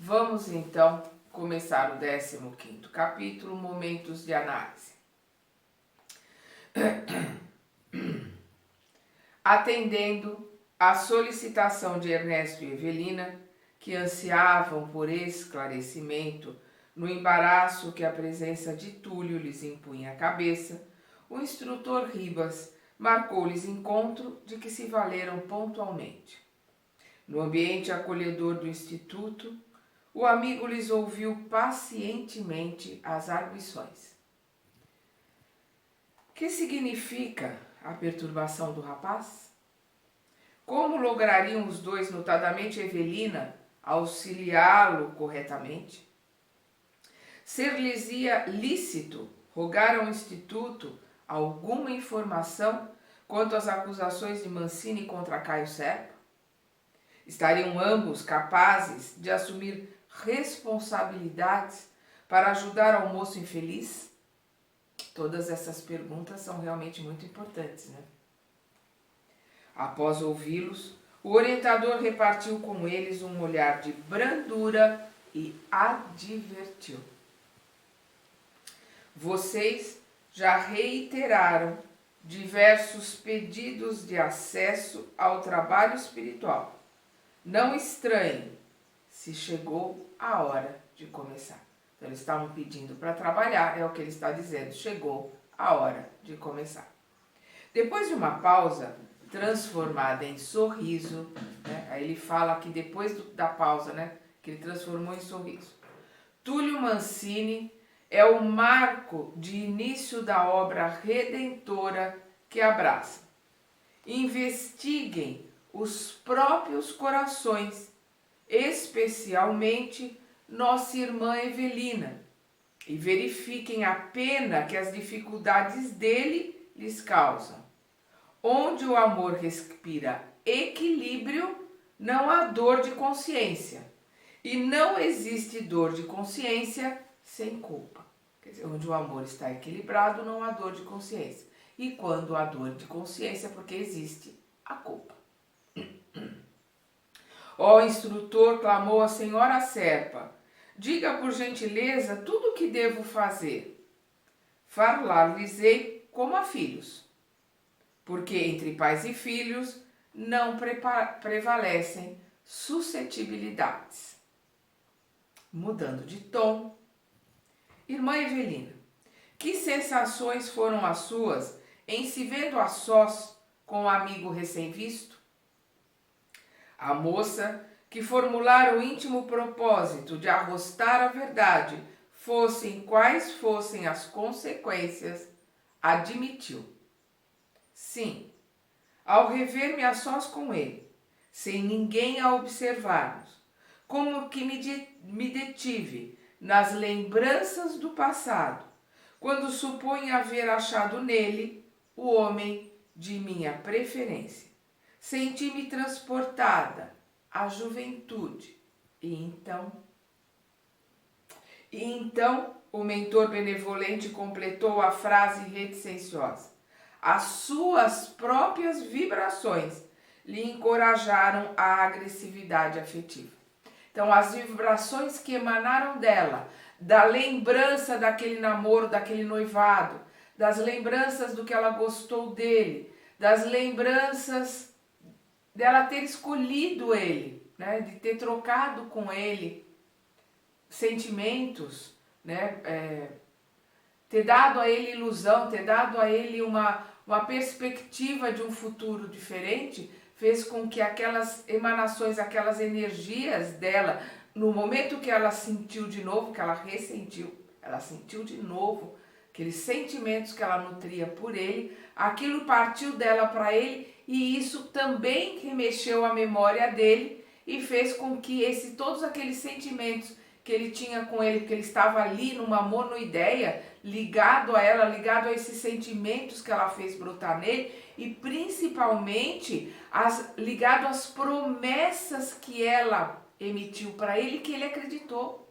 Vamos então começar o 15º capítulo, Momentos de Análise. Atendendo à solicitação de Ernesto e Evelina, que ansiavam por esclarecimento no embaraço que a presença de Túlio lhes impunha a cabeça, o instrutor Ribas marcou-lhes encontro de que se valeram pontualmente. No ambiente acolhedor do instituto, o amigo lhes ouviu pacientemente as arguições. Que significa a perturbação do rapaz? Como lograriam os dois, notadamente Evelina, auxiliá-lo corretamente? Ser-lhes-ia lícito rogar ao Instituto alguma informação quanto às acusações de Mancini contra Caio Serpa? Estariam ambos capazes de assumir responsabilidades para ajudar ao moço infeliz? Todas essas perguntas são realmente muito importantes, né? Após ouvi-los, o orientador repartiu com eles um olhar de brandura e advertiu. Vocês já reiteraram diversos pedidos de acesso ao trabalho espiritual. Não estranhe se chegou a hora de começar. Então, eles estavam pedindo para trabalhar, é o que ele está dizendo, chegou a hora de começar. Depois de uma pausa, transformada em sorriso, né? Aí ele fala que depois da pausa, né, que ele transformou em sorriso. Túlio Mancini é o marco de início da obra redentora que abraça. Investiguem os próprios corações, especialmente nossa irmã Evelina, e verifiquem a pena que as dificuldades dele lhes causam. Onde o amor respira equilíbrio, não há dor de consciência. E não existe dor de consciência sem culpa. Quer dizer, onde o amor está equilibrado, não há dor de consciência. E quando há dor de consciência, porque existe a culpa. Ó instrutor, clamou a senhora Serpa, diga por gentileza tudo o que devo fazer. Falar-lhes-ei como a filhos, porque entre pais e filhos não prevalecem suscetibilidades. Mudando de tom, irmã Evelina, que sensações foram as suas em se vendo a sós com o amigo recém-visto? A moça, que formulara o íntimo propósito de arrostar a verdade, fossem quais fossem as consequências, admitiu. Sim, ao rever-me a sós com ele, sem ninguém a observar-nos, como que me detive nas lembranças do passado, quando supunha haver achado nele o homem de minha preferência. Senti-me transportada à juventude. E então o mentor benevolente completou a frase reticenciosa. As suas próprias vibrações lhe encorajaram a agressividade afetiva. Então, as vibrações que emanaram dela, da lembrança daquele namoro, daquele noivado, das lembranças do que ela gostou dele, das lembranças dela ter escolhido ele, né, de ter trocado com ele sentimentos, né, ter dado a ele ilusão, ter dado a ele uma perspectiva de um futuro diferente, fez com que aquelas emanações, aquelas energias dela, no momento que ela sentiu de novo, que ela ressentiu, ela sentiu de novo aqueles sentimentos que ela nutria por ele, aquilo partiu dela para ele e isso também remexeu a memória dele e fez com que todos aqueles sentimentos que ele tinha com ele, porque ele estava ali numa monoideia, ligado a ela, ligado a esses sentimentos que ela fez brotar nele e principalmente ligado às promessas que ela emitiu para ele, que ele acreditou.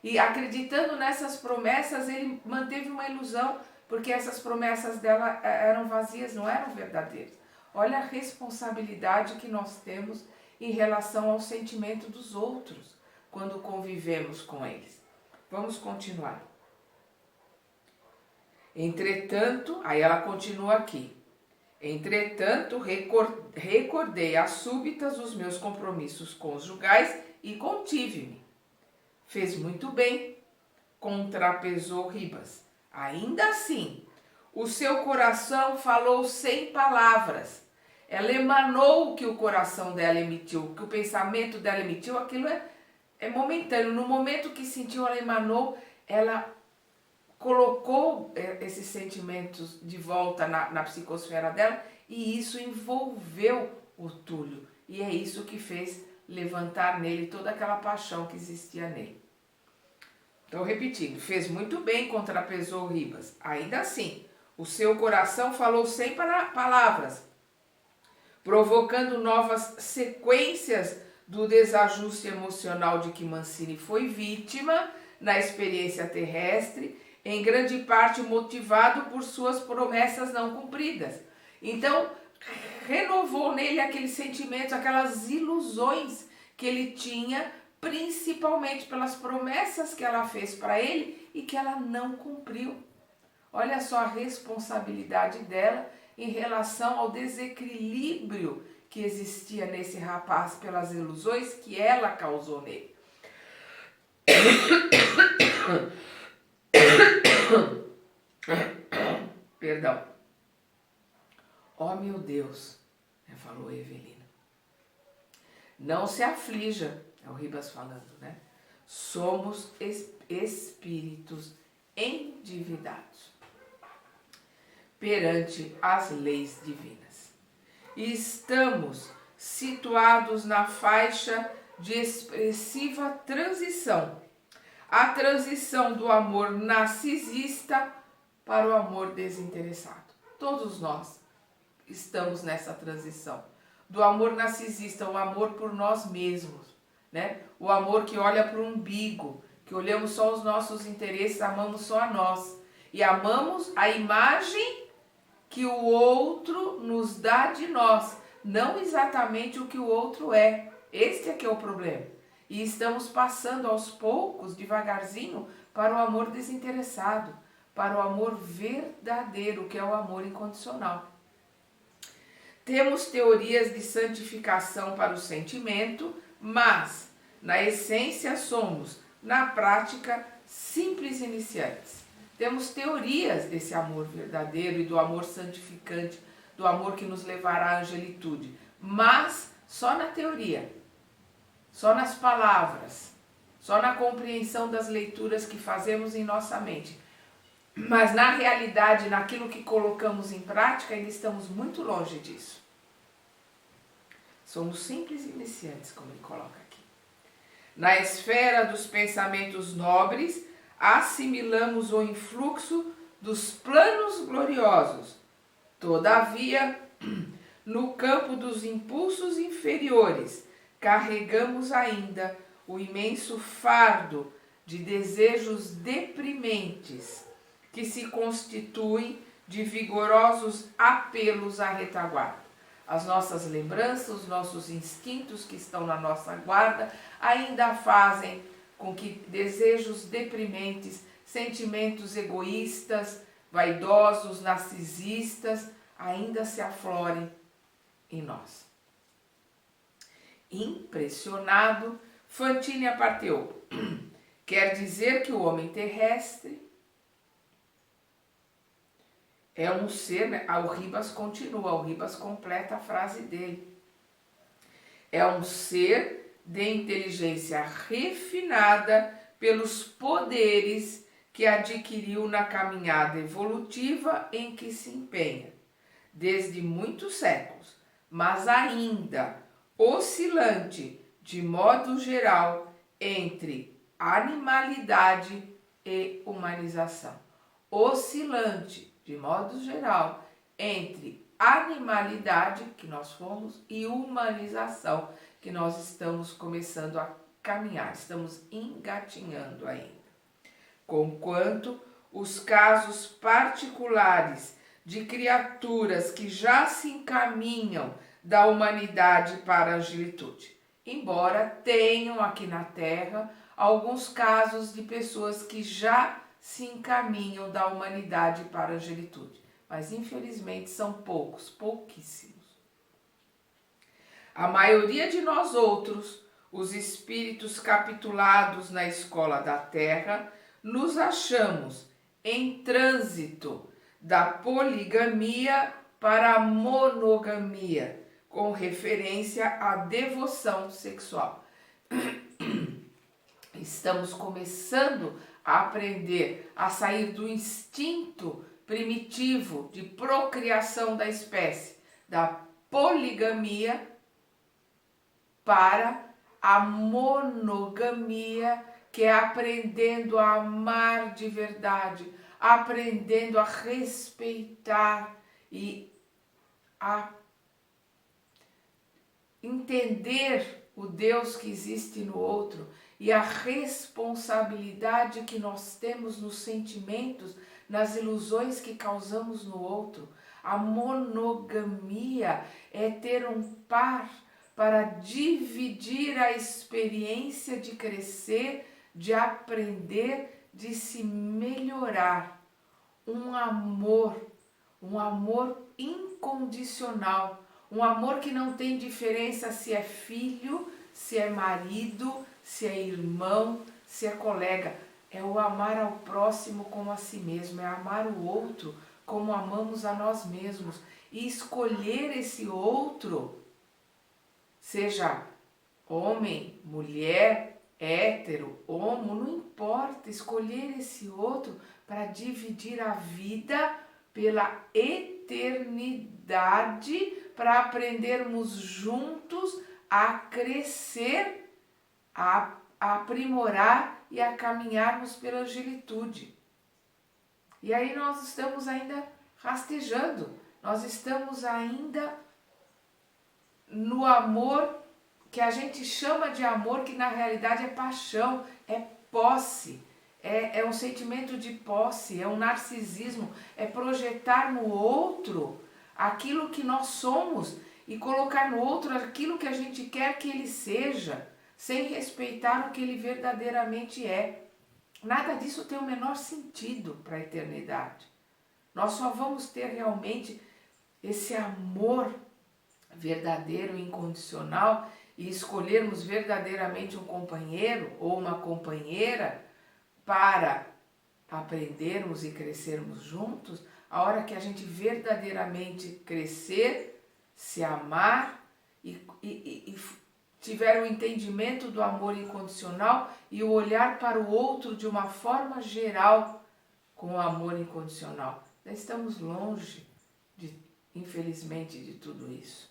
E acreditando nessas promessas, ele manteve uma ilusão, porque essas promessas dela eram vazias, não eram verdadeiras. Olha a responsabilidade que nós temos em relação ao sentimento dos outros. quando convivemos com eles. Vamos continuar. Entretanto, aí ela continua aqui. Entretanto, recordei às súbitas os meus compromissos conjugais e contive-me. Fez muito bem, contrapesou Ribas. Ainda assim, o seu coração falou sem palavras. Ela emanou o que o coração dela emitiu, o que o pensamento dela emitiu, aquilo é momentâneo. No momento que sentiu, ela emanou, ela colocou esses sentimentos de volta na psicosfera dela e isso envolveu o Túlio. E é isso que fez levantar nele toda aquela paixão que existia nele. Então, repetindo, fez muito bem, contrapesou Ribas. Ainda assim, o seu coração falou sem palavras, provocando novas sequências do desajuste emocional de que Mancini foi vítima na experiência terrestre, em grande parte motivado por suas promessas não cumpridas. Então, renovou nele aqueles sentimentos, aquelas ilusões que ele tinha, principalmente pelas promessas que ela fez para ele e que ela não cumpriu. Olha só a responsabilidade dela em relação ao desequilíbrio que existia nesse rapaz pelas ilusões que ela causou nele. Perdão. Oh, meu Deus, falou Evelina. Não se aflija, é o Ribas falando, né? Somos espíritos endividados perante as leis divinas. E estamos situados na faixa de expressiva transição. A transição do amor narcisista para o amor desinteressado. Todos nós estamos nessa transição. Do amor narcisista, o amor por nós mesmos, né? O amor que olha para o umbigo, que olhamos só os nossos interesses, amamos só a nós. E amamos a imagem que o outro nos dá de nós, não exatamente o que o outro é. Este é que é o problema. E estamos passando aos poucos, devagarzinho, para o amor desinteressado, para o amor verdadeiro, que é o amor incondicional. Temos teorias de santificação para o sentimento, mas, na essência, somos, na prática, simples iniciantes. Temos teorias desse amor verdadeiro e do amor santificante, do amor que nos levará à angelitude, mas só na teoria, só nas palavras, só na compreensão das leituras que fazemos em nossa mente. Mas na realidade, naquilo que colocamos em prática, ainda estamos muito longe disso. Somos simples iniciantes, como ele coloca aqui. Na esfera dos pensamentos nobres, assimilamos o influxo dos planos gloriosos. Todavia, no campo dos impulsos inferiores, carregamos ainda o imenso fardo de desejos deprimentes, que se constituem de vigorosos apelos à retaguarda. As nossas lembranças, os nossos instintos que estão na nossa guarda ainda fazem com que desejos deprimentes, sentimentos egoístas, vaidosos, narcisistas, ainda se aflorem em nós. Impressionado, Fantini aparteou. Quer dizer que o homem terrestre é um ser, né? O Ribas continua, o Ribas completa a frase dele. É um ser de inteligência refinada pelos poderes que adquiriu na caminhada evolutiva em que se empenha, desde muitos séculos, mas ainda oscilante, de modo geral, entre animalidade e humanização. Oscilante, de modo geral, entre animalidade, que nós fomos, e humanização, que nós estamos começando a caminhar, estamos engatinhando ainda. Conquanto os casos particulares de criaturas que já se encaminham da humanidade para a angelitude. embora tenham aqui na Terra alguns casos de pessoas que já se encaminham da humanidade para a angelitude, mas infelizmente são poucos, pouquíssimos. A maioria de nós outros, os espíritos capitulados na escola da Terra, nos achamos em trânsito da poligamia para a monogamia, com referência à devoção sexual. Estamos começando a aprender a sair do instinto primitivo de procriação da espécie, da poligamia, para a monogamia, que é aprendendo a amar de verdade, aprendendo a respeitar e a entender o Deus que existe no outro e a responsabilidade que nós temos nos sentimentos, nas ilusões que causamos no outro. A monogamia é ter um par para dividir a experiência de crescer, de aprender, de se melhorar. Um amor incondicional, um amor que não tem diferença se é filho, se é marido, se é irmão, se é colega. É o amar ao próximo como a si mesmo, é amar o outro como amamos a nós mesmos e escolher esse outro, seja homem, mulher, hétero, homo, não importa, escolher esse outro para dividir a vida pela eternidade, para aprendermos juntos a crescer, a aprimorar e a caminharmos pela angelitude. E aí nós estamos ainda rastejando, nós estamos ainda no amor que a gente chama de amor, que na realidade é paixão, é posse, é um sentimento de posse, é um narcisismo, é projetar no outro aquilo que nós somos e colocar no outro aquilo que a gente quer que ele seja, sem respeitar o que ele verdadeiramente é. Nada disso tem o menor sentido para a eternidade. Nós só vamos ter realmente esse amor verdadeiro e incondicional e escolhermos verdadeiramente um companheiro ou uma companheira para aprendermos e crescermos juntos, a hora que a gente verdadeiramente crescer, se amar e tiver o entendimento do amor incondicional e o olhar para o outro de uma forma geral com o amor incondicional. Nós estamos longe, infelizmente, de tudo isso.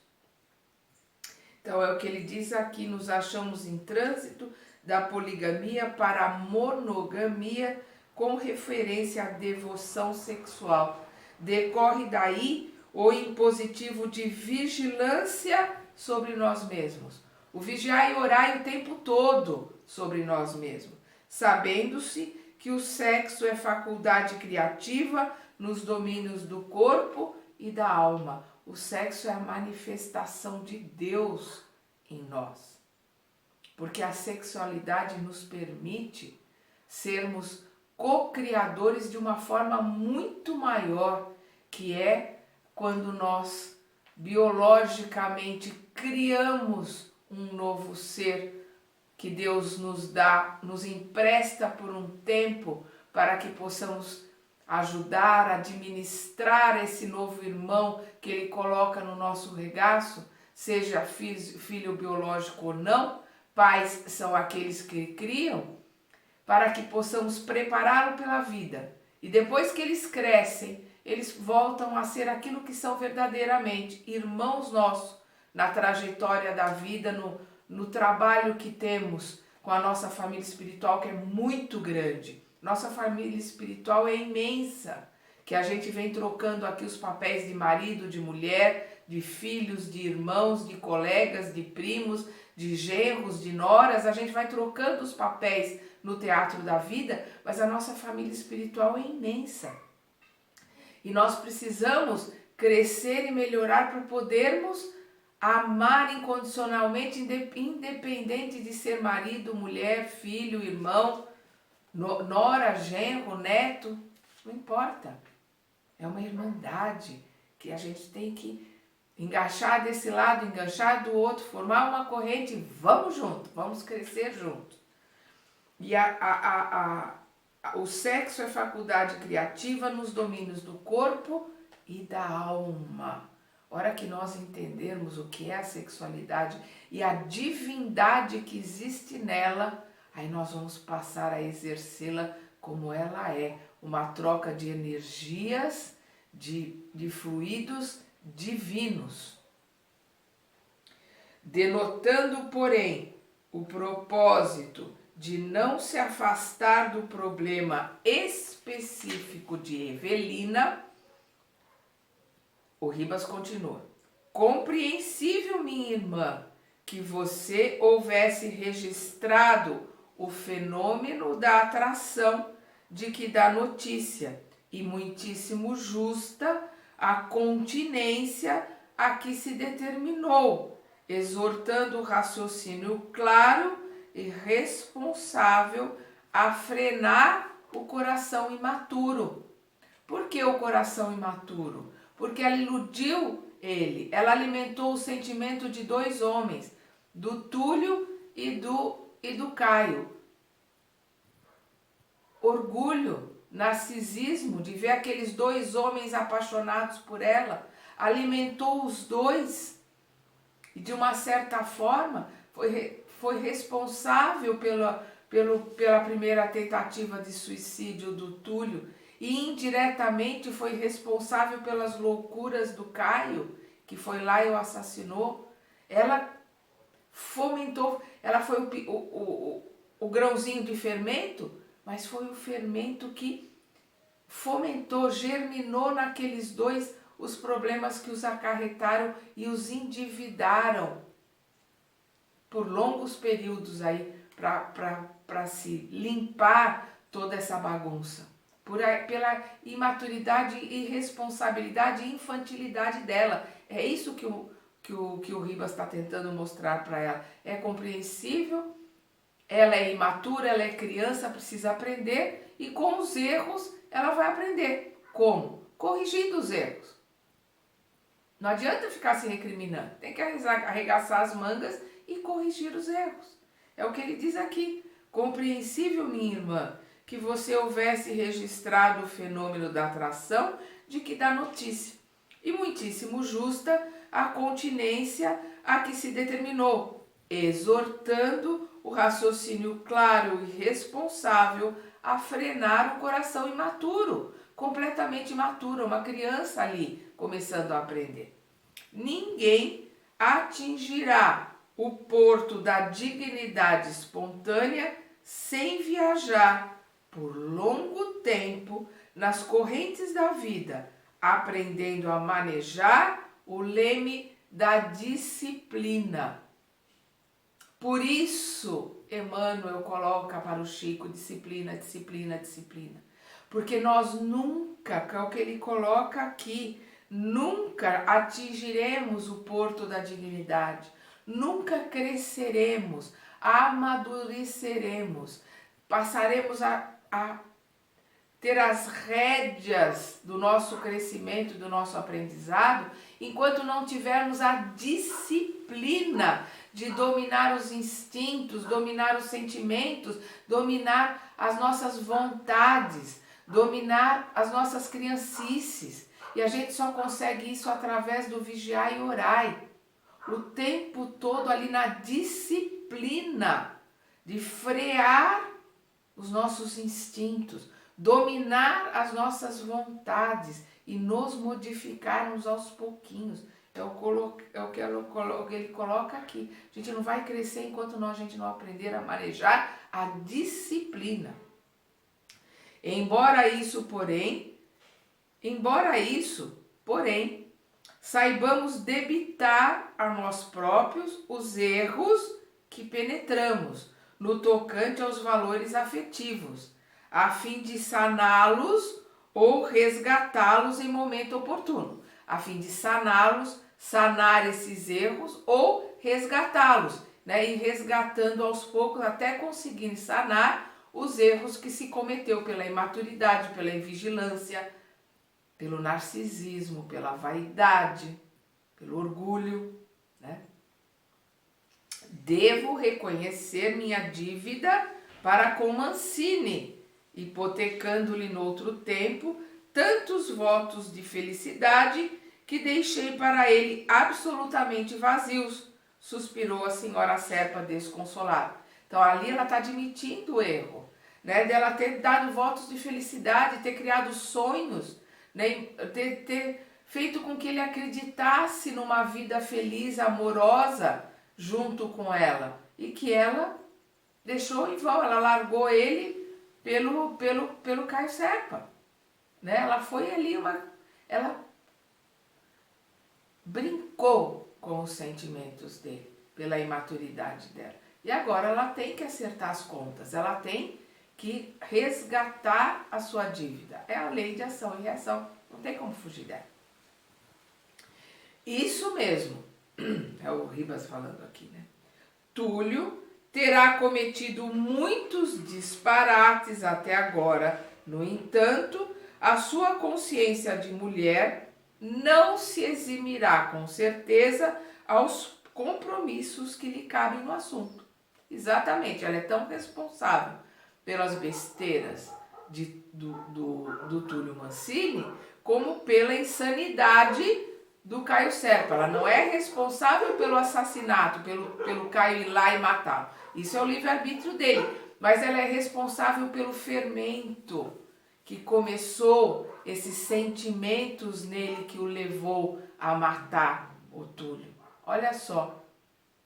Então é o que ele diz aqui, nos achamos em trânsito da poligamia para a monogamia com referência à devoção sexual. Decorre daí o impositivo de vigilância sobre nós mesmos. O vigiar e orar o tempo todo sobre nós mesmos, sabendo-se que o sexo é faculdade criativa nos domínios do corpo e da alma. O sexo é a manifestação de Deus em nós, porque a sexualidade nos permite sermos co-criadores de uma forma muito maior, que é quando nós biologicamente criamos um novo ser que Deus nos dá, nos empresta por um tempo para que possamos ajudar a administrar esse novo irmão que Ele coloca no nosso regaço, seja filho biológico ou não. Pais são aqueles que criam, para que possamos prepará-lo pela vida. E depois que eles crescem, eles voltam a ser aquilo que são verdadeiramente, irmãos nossos, na trajetória da vida, no trabalho que temos com a nossa família espiritual, que é muito grande. Nossa família espiritual é imensa, que a gente vem trocando aqui os papéis de marido, de mulher, de filhos, de irmãos, de colegas, de primos, de genros, de noras. A gente vai trocando os papéis no teatro da vida, mas a nossa família espiritual é imensa. E nós precisamos crescer e melhorar para podermos amar incondicionalmente, independente de ser marido, mulher, filho, irmão, nora, genro, neto, não importa. É uma irmandade que a gente tem que engaixar desse lado, enganchar do outro, formar uma corrente, vamos junto, vamos crescer junto. E o sexo é faculdade criativa nos domínios do corpo e da alma. Hora que nós entendermos o que é a sexualidade e a divindade que existe nela, aí nós vamos passar a exercê-la como ela é, uma troca de energias, de fluidos divinos. Denotando, porém, o propósito de não se afastar do problema específico de Evelina, o Ribas continua. Compreensível, minha irmã, que você houvesse registrado o fenômeno da atração de que dá notícia, e muitíssimo justa a continência a que se determinou, exortando o raciocínio claro e responsável a frenar o coração imaturo. Por que o coração imaturo? Porque ela iludiu ele, ela alimentou o sentimento de dois homens, do Túlio e do Caio. Orgulho, narcisismo de ver aqueles dois homens apaixonados por ela, alimentou os dois e de uma certa forma foi responsável pela primeira tentativa de suicídio do Túlio e indiretamente foi responsável pelas loucuras do Caio, que foi lá e o assassinou. Ela fomentou, ela foi o grãozinho de fermento, mas foi o fermento que fomentou, germinou naqueles dois os problemas que os acarretaram e os endividaram por longos períodos aí para se limpar toda essa bagunça. Pela imaturidade, irresponsabilidade e infantilidade dela. É isso que o Ribas está tentando mostrar para ela. É compreensível, ela é imatura, ela é criança, precisa aprender e com os erros ela vai aprender. Como? Corrigindo os erros. Não adianta ficar se recriminando, tem que arregaçar as mangas e corrigir os erros. É o que ele diz aqui. Compreensível, minha irmã, que você houvesse registrado o fenômeno da atração de que dá notícia, e muitíssimo justa a continência a que se determinou, exortando o raciocínio claro e responsável a frenar o coração imaturo, completamente imaturo, uma criança ali começando a aprender. Ninguém atingirá o porto da dignidade espontânea sem viajar por longo tempo nas correntes da vida, aprendendo a manejar o leme da disciplina. Por isso, Emmanuel coloca para o Chico disciplina, disciplina, disciplina. Porque nós nunca, que é o que ele coloca aqui, nunca atingiremos o porto da dignidade, nunca cresceremos, amadureceremos, passaremos a ter as rédeas do nosso crescimento, do nosso aprendizado, enquanto não tivermos a disciplina de dominar os instintos, dominar os sentimentos, dominar as nossas vontades, dominar as nossas criancices. E a gente só consegue isso através do vigiar e orai. O tempo todo ali na disciplina de frear os nossos instintos, dominar as nossas vontades e nos modificarmos aos pouquinhos. É o que ele coloca aqui. A gente não vai crescer enquanto a gente não aprender a manejar a disciplina. Embora isso, porém, saibamos debitar a nós próprios os erros que penetramos no tocante aos valores afetivos, a fim de saná-los ou resgatá-los em momento oportuno, a fim de saná-los, sanar esses erros ou resgatá-los, né? Ir resgatando aos poucos até conseguir sanar os erros que se cometeu pela imaturidade, pela invigilância, pelo narcisismo, pela vaidade, pelo orgulho, né? Devo reconhecer minha dívida para com Mancini, hipotecando-lhe noutro tempo tantos votos de felicidade que deixei para ele absolutamente vazios, suspirou a senhora Serpa desconsolada. Então ali ela está admitindo o erro, né? Dela ter dado votos de felicidade, ter criado sonhos, né? Ter feito com que ele acreditasse numa vida feliz, amorosa, junto com ela, e que ela deixou em vão, ela largou ele pelo Caio Serpa, né? Ela foi ali ela brincou com os sentimentos dele, pela imaturidade dela. E agora ela tem que acertar as contas, ela tem que resgatar a sua dívida. É a lei de ação e reação, não tem como fugir dela. Isso mesmo, é o Ribas falando aqui, né? Túlio terá cometido muitos disparates até agora. No entanto, a sua consciência de mulher não se eximirá com certeza aos compromissos que lhe cabem no assunto. Exatamente, ela é tão responsável pelas besteiras do Túlio Mancini como pela insanidade do Caio Serpa. Ela não é responsável pelo assassinato, pelo Caio ir lá e matá-lo. Isso é o livre-arbítrio dele. Mas ela é responsável pelo fermento que começou, esses sentimentos nele que o levou a matar o Túlio. Olha só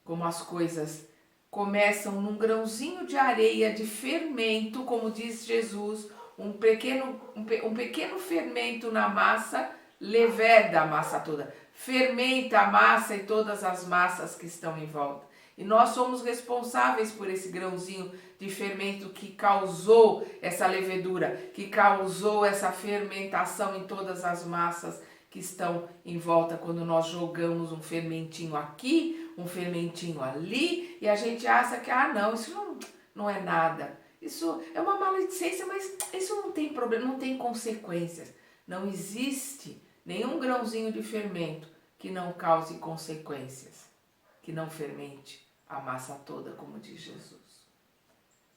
como as coisas começam num grãozinho de areia de fermento, como diz Jesus, um pequeno fermento na massa, leveda a massa toda, fermenta a massa e todas as massas que estão em volta. E nós somos responsáveis por esse grãozinho de fermento que causou essa levedura, que causou essa fermentação em todas as massas que estão em volta, quando nós jogamos um fermentinho aqui, um fermentinho ali, e a gente acha que, não, isso não é nada. Isso é uma maledicência, mas isso não tem problema, não tem consequências. Não existe nenhum grãozinho de fermento que não cause consequências, que não fermente a massa toda, como diz Jesus.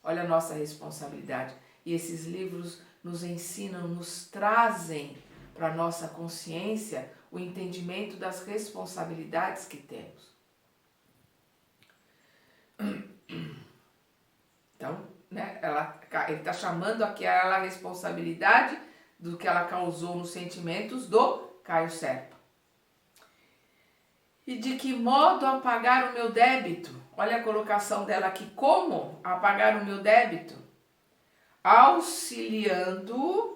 Olha a nossa responsabilidade. E esses livros nos ensinam, nos trazem para a nossa consciência o entendimento das responsabilidades que temos. Então, né, ele está chamando aqui a responsabilidade do que ela causou nos sentimentos do Caio Serpa. E de que modo apagar o meu débito? Olha a colocação dela aqui. Como apagar o meu débito? Auxiliando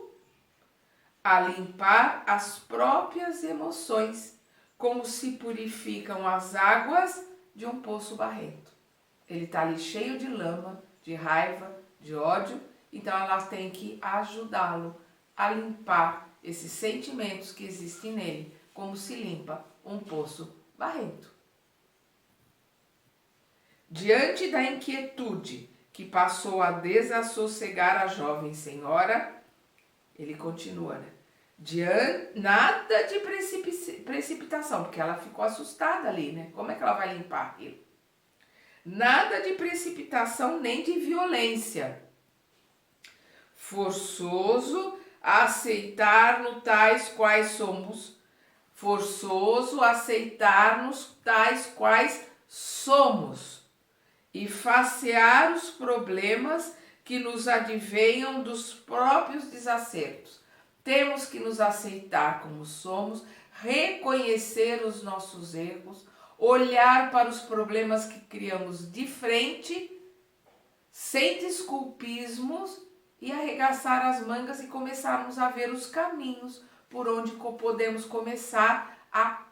a limpar as próprias emoções, como se purificam as águas de um poço barrento. Ele está ali cheio de lama, de raiva, de ódio, então ela tem que ajudá-lo a limpar esses sentimentos que existem nele, como se limpa um poço barrento. Diante da inquietude que passou a desassossegar a jovem senhora, ele continua, né? Nada de precipitação, porque ela ficou assustada ali, né? Como é que ela vai limpar aquilo? Nada de precipitação nem de violência. Forçoso aceitar-nos tais quais somos. Forçoso aceitar-nos tais quais somos. E facear os problemas que nos advenham dos próprios desacertos. Temos que nos aceitar como somos, reconhecer os nossos erros, olhar para os problemas que criamos de frente, sem desculpismos, e arregaçar as mangas e começarmos a ver os caminhos por onde podemos começar a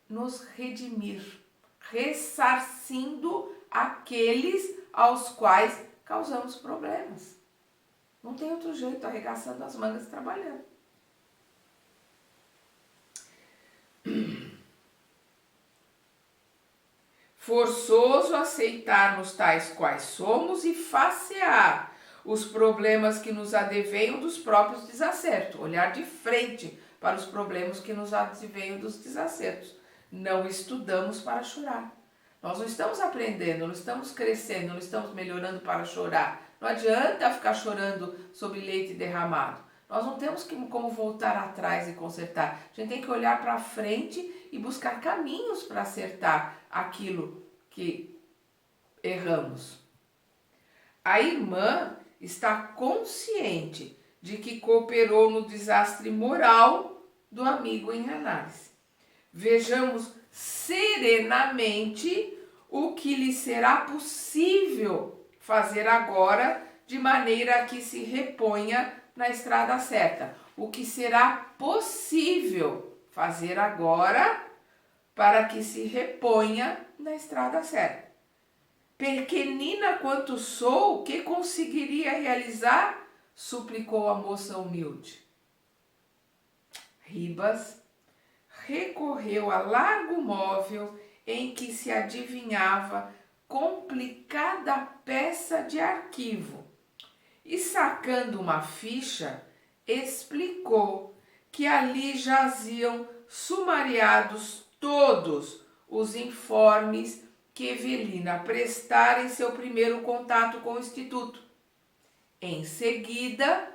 nos redimir, ressarcindo aqueles aos quais causamos problemas. Não tem outro jeito, arregaçando as mangas e trabalhando. Forçoso aceitarmos tais quais somos e facear os problemas que nos advêm dos próprios desacertos. Olhar de frente para os problemas que nos advêm dos desacertos. Não estudamos para chorar. Nós não estamos aprendendo, não estamos crescendo, não estamos melhorando para chorar. Não adianta ficar chorando sobre leite derramado. Nós não temos como voltar atrás e consertar. A gente tem que olhar para frente e buscar caminhos para acertar aquilo que erramos. A irmã está consciente de que cooperou no desastre moral do amigo em análise. Vejamos serenamente o que lhe será possível fazer agora de maneira que se reponha na estrada certa. O que será possível fazer agora para que se reponha na estrada certa. Pequenina quanto sou, que conseguiria realizar? Suplicou a moça humilde. Ribas recorreu a largo móvel em que se adivinhava complicada peça de arquivo e, sacando uma ficha, explicou que ali jaziam sumariados todos os informes que Evelina prestara em seu primeiro contato com o Instituto. Em seguida,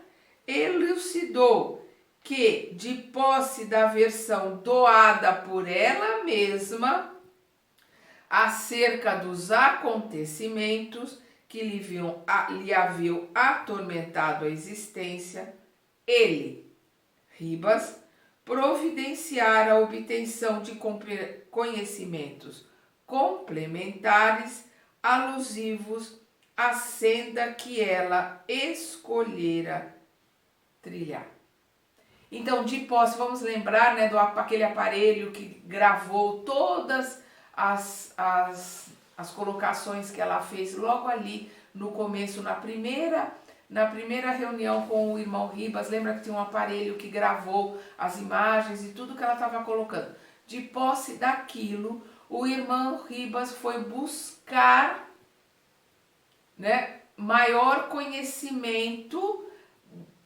elucidou que, de posse da versão doada por ela mesma acerca dos acontecimentos que lhe haviam atormentado a existência, ele, Ribas, providenciara a obtenção de conhecimentos complementares alusivos à senda que ela escolhera trilhar. Então, de posse, vamos lembrar, né, aquele aparelho que gravou todas as colocações que ela fez logo ali no começo, na primeira reunião com o irmão Ribas. Lembra que tinha um aparelho que gravou as imagens e tudo que ela estava colocando. De posse daquilo, o irmão Ribas foi buscar, né, maior conhecimento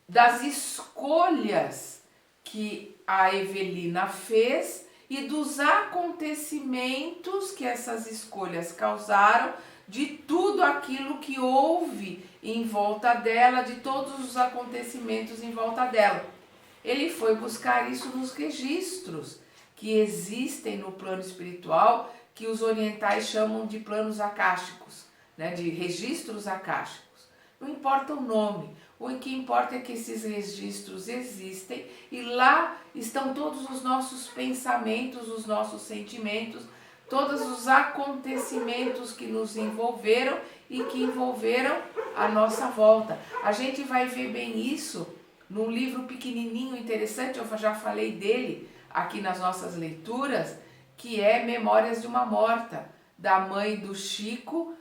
das escolhas que a Evelina fez e dos acontecimentos que essas escolhas causaram, de tudo aquilo que houve em volta dela, de todos os acontecimentos em volta dela. Ele foi buscar isso nos registros que existem no plano espiritual, que os orientais chamam de planos akáshicos, né, de registros akáshicos. Não importa o nome, o que importa é que esses registros existem e lá estão todos os nossos pensamentos, os nossos sentimentos, todos os acontecimentos que nos envolveram e que envolveram a nossa volta. A gente vai ver bem isso num livro pequenininho, interessante, eu já falei dele aqui nas nossas leituras, que é Memórias de uma Morta, da mãe do Chico,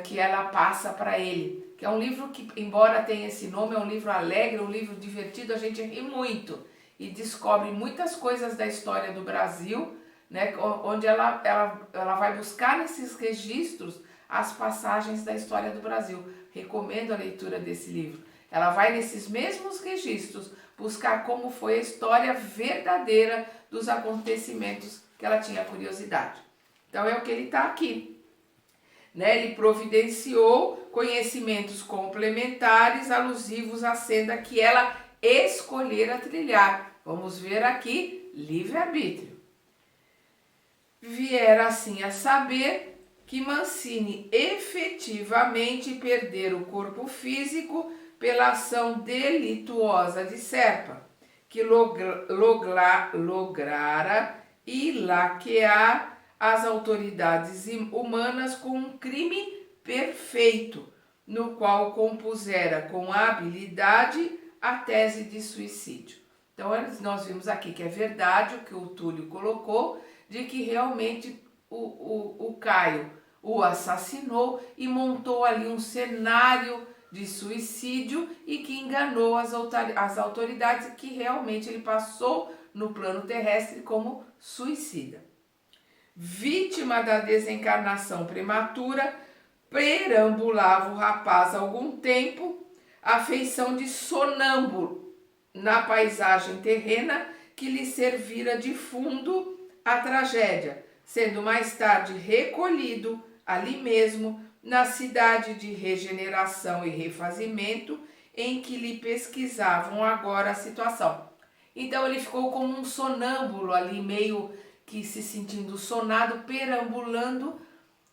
que ela passa para ele. Que é um livro que, embora tenha esse nome, é um livro alegre, um livro divertido, a gente ri muito e descobre muitas coisas da história do Brasil, né, onde ela vai buscar nesses registros as passagens da história do Brasil. Recomendo a leitura desse livro. Ela vai nesses mesmos registros buscar como foi a história verdadeira dos acontecimentos que ela tinha curiosidade. Então é o que ele está aqui. Né? Ele providenciou conhecimentos complementares alusivos à senda que ela escolhera trilhar. Vamos ver aqui, livre-arbítrio. Viera assim a saber que Mancini efetivamente perdera o corpo físico pela ação delituosa de Serpa, que lograra ilaquear as autoridades humanas com um crime perfeito, no qual compusera com habilidade a tese de suicídio. Então, nós vimos aqui que é verdade o que o Túlio colocou, de que realmente o Caio o assassinou e montou ali um cenário de suicídio e que enganou as autoridades, e que realmente ele passou no plano terrestre como suicida. Vítima da desencarnação prematura, perambulava o rapaz há algum tempo, a feição de sonâmbulo na paisagem terrena que lhe servira de fundo à tragédia, sendo mais tarde recolhido ali mesmo na cidade de regeneração e refazimento em que lhe pesquisavam agora a situação. Então ele ficou como um sonâmbulo ali, meio que se sentindo sonado, perambulando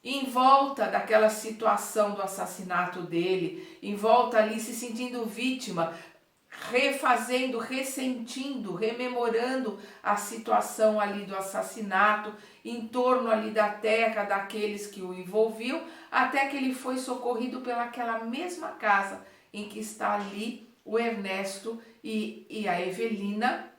em volta daquela situação do assassinato dele, em volta ali se sentindo vítima, refazendo, ressentindo, rememorando a situação ali do assassinato, em torno ali da terra daqueles que o envolviam, até que ele foi socorrido pelaquela mesma casa em que está ali o Ernesto e a Evelina,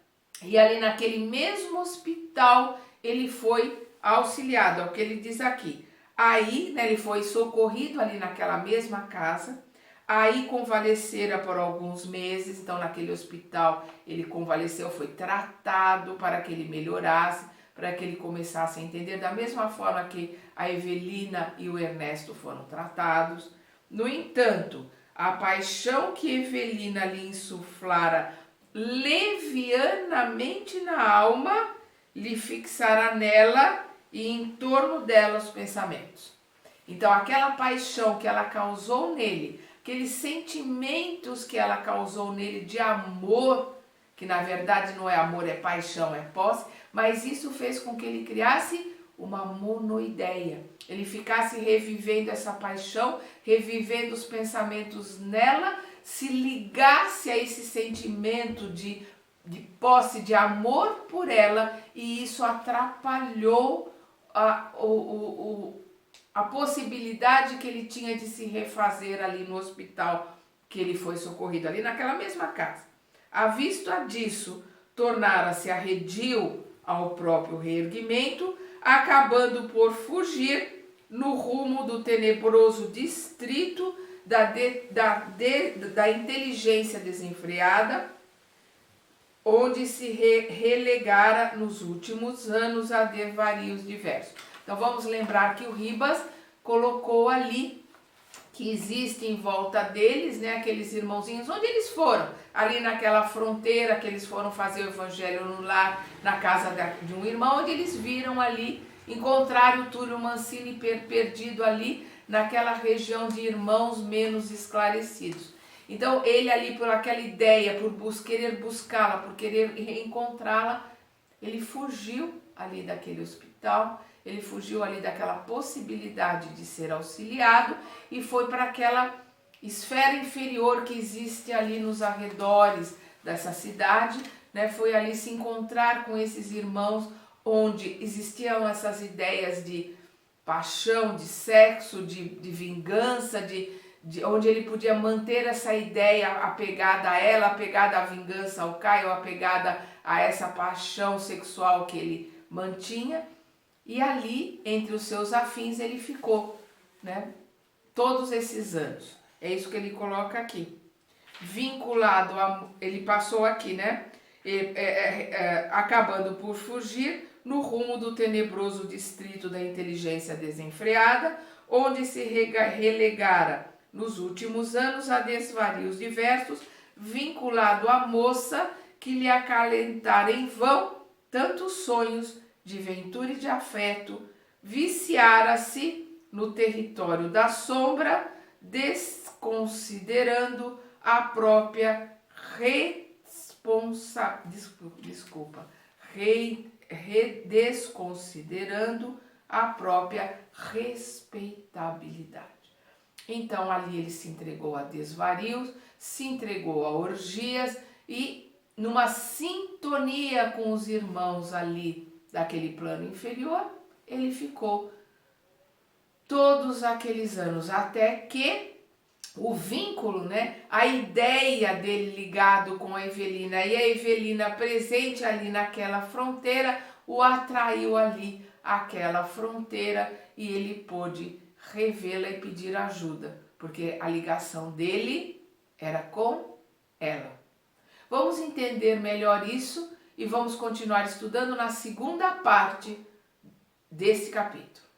e ali naquele mesmo hospital ele foi auxiliado, é o que ele diz aqui. Aí, né, ele foi socorrido ali naquela mesma casa, aí convalecera por alguns meses, então naquele hospital ele convaleceu, foi tratado para que ele melhorasse, para que ele começasse a entender da mesma forma que a Evelina e o Ernesto foram tratados. No entanto, a paixão que Evelina lhe insuflara levianamente na alma, lhe fixara nela e em torno dela os pensamentos. Então aquela paixão que ela causou nele, aqueles sentimentos que ela causou nele de amor, que na verdade não é amor, é paixão, é posse, mas isso fez com que ele criasse uma monoideia. Ele ficasse revivendo essa paixão, revivendo os pensamentos nela, se ligasse a esse sentimento de posse, de amor por ela, e isso atrapalhou a possibilidade que ele tinha de se refazer ali no hospital que ele foi socorrido, ali naquela mesma casa. À vista disso, tornara-se arredio ao próprio reerguimento, acabando por fugir no rumo do tenebroso distrito da inteligência desenfreada, onde se relegara nos últimos anos a desvarios diversos. Então vamos lembrar que o Ribas colocou ali que existe em volta deles, né, aqueles irmãozinhos, onde eles foram, ali naquela fronteira que eles foram fazer o evangelho no lar, na casa de um irmão, onde eles viram ali, encontraram o Túlio Mancini perdido ali, naquela região de irmãos menos esclarecidos. Então ele ali, por aquela ideia, por querer buscá-la, por querer reencontrá-la, ele fugiu ali daquele hospital, ele fugiu ali daquela possibilidade de ser auxiliado e foi para aquela esfera inferior que existe ali nos arredores dessa cidade, né? Foi ali se encontrar com esses irmãos onde existiam essas ideias de paixão, de sexo, de vingança, onde ele podia manter essa ideia apegada a ela, apegada à vingança ao Caio, apegada a essa paixão sexual que ele mantinha. E ali, entre os seus afins, ele ficou, né? Todos esses anos. É isso que ele coloca aqui. Vinculado, ele passou aqui, né? Acabando por fugir no rumo do tenebroso distrito da inteligência desenfreada, onde se relegara nos últimos anos a desvarios diversos, vinculado à moça que lhe acalentara em vão tantos sonhos de ventura e de afeto, viciara-se no território da sombra, desconsiderando a própria desconsiderando a própria respeitabilidade. Então ali ele se entregou a desvarios, se entregou a orgias e numa sintonia com os irmãos ali daquele plano inferior, ele ficou todos aqueles anos, até que o vínculo, né, a ideia dele ligado com a Evelina e a Evelina presente ali naquela fronteira, o atraiu ali àquela fronteira e ele pôde revê-la e pedir ajuda, porque a ligação dele era com ela. Vamos entender melhor isso e vamos continuar estudando na segunda parte desse capítulo.